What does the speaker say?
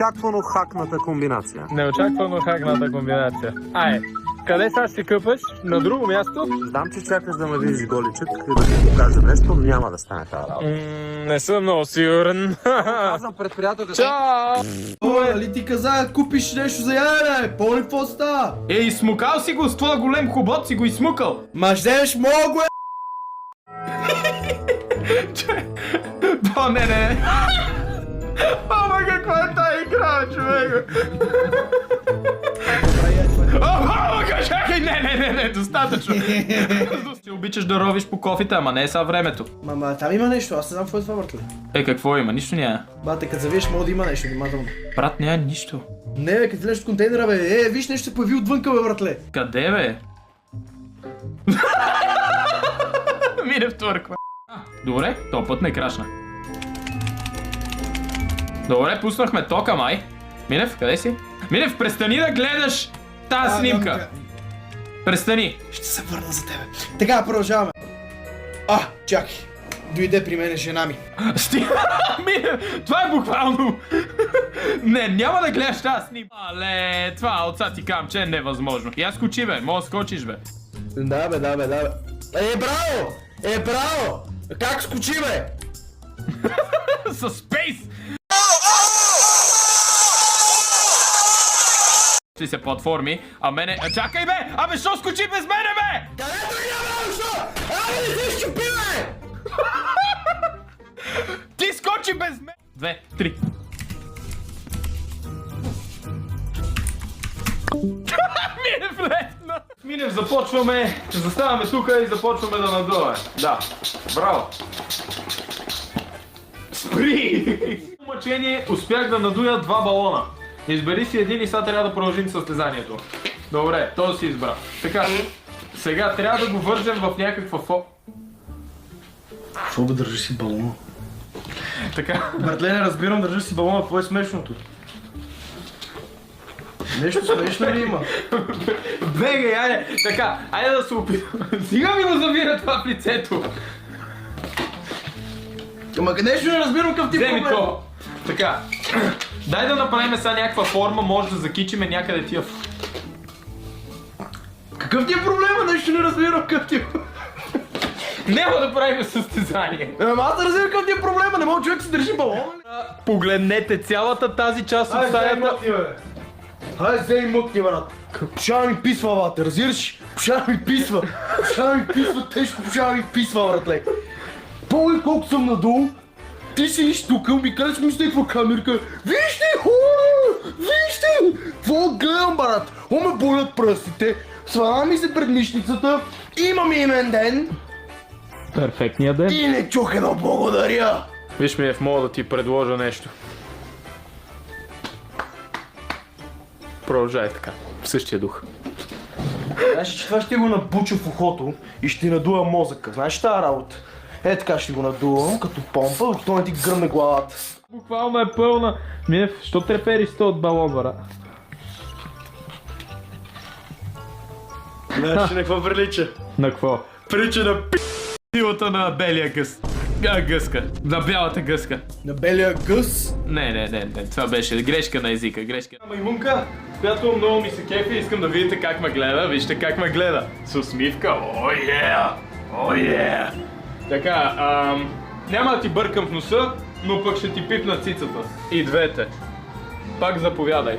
Неочаквано хакната комбинация. Неочаквано хакната комбинация. Ай, къде сега ще къпаш? На друго място? Знам, че чакаш да ме видиш голичък и да ти покажа нещо, но няма да стане тази работа. Не съм много сигурен. Казвам пред приятелите. Чао! Нали ти каза да купиш нещо за ядене? Помни какво става? Ей, смукал си го с твоя голем хобот, си го изсмукал. Ма вземеш много О, не. Ама каква е тая игра, човек? Ама чакай, не, достатъчно. Ти обичаш да ровиш по кофите, ама не е сега времето. Мама, там има нещо, аз не знам какво е това, братле. Е, какво има? Нищо няма. Бате, като завиеш, мога да има нещо, внимателно. Брат, няма нищо. Не, бе, като влезеш в контейнера, бе, виж нещо се появи отвънка, бе, братле. Къде, бе? Мине втвърква. Добре, този път не крашна. Добре, пуснахме тока, май. Минев, къде си? Минев, престани да гледаш тази снимка. Престани. Ще се върна за тебе. Така, продължаваме. Чакай. Дойде при мене жена ми. Минев, това е буквално. Не, няма да гледаш тази снимка. Але, това отца ти кам, че е невъзможно. Я скочи, бе, мога да скочиш, бе. Да, бе. Браво! Как скочи, бе? Със спейс! Ти се платформи, а мене... Чакай, бе! Абе, шо скочи без мене, бе? Къде тръгна, шо? Не се щупи, бе! Ти скочи без мене! 2, 3. Минев летна! Минев, започваме, заставаме тука и започваме да надуваме. Да, браво! Спри! Мъчение успях да надуя 2 балона. Избери си един и сега трябва да продължим състезанието. Добре, този си избра. Така, сега трябва да го вържем в някаква Какво бе, държи си балона? Така. Братле, не разбирам, държи си балона, какво е смешното? Нещо смешно ли има? Бегай, айде! Така, айде да се опитам. Сега ми го завира това в лицето. Ама нещо не разбирам какъв ти Вземи проблем. то. Така. Дай да направим сега някаква форма, може да закичиме някъде тия. Какъв ти е проблема? Нещо не разбирам какъв ти е. Няма да правим състезание. Ама аз да разбирам какъв ти е проблема, не мога човек да си държи балона. Погледнете цялата тази част от стаята. Хайде, взей мъкни, брат. Пушава ми писва, бате, разбираш? Пушава ми писва, тежко пушава ми писва, братле. Помни колко съм надолу, ти си тук, ми казваш ми с някаква камерка. Вижте, хора! Вижте! Какво гледам, брат? О, ме болят пръстите, свана ми се преднишницата, имам имен ден Перфектния ден. и не чух едно благодаря. Виж ми, мога да ти предложа нещо. Продължай така, в същия дух. Знаеш, че това ще го набуча в ухото и ще ти надуя мозъка. Знаеш тази работа? Е, така ще го надувам, като помпа, докато не ти гръмне главата. Буквално е пълна. Минев, що трепериш то от балон, бра? Знаеш, на какво прилича? На какво? Прилича на Силата на белия гъска. На бялата гъска. на белия гъс. Не, това беше грешка на езика, грешка. Маймунка, която много ми се кефи, искам да видите как ме гледа, вижте как ме гледа. С усмивка, о е! Така, няма да ти бъркам в носа, но пък ще ти пипна цицата. И двете. Пак заповядай.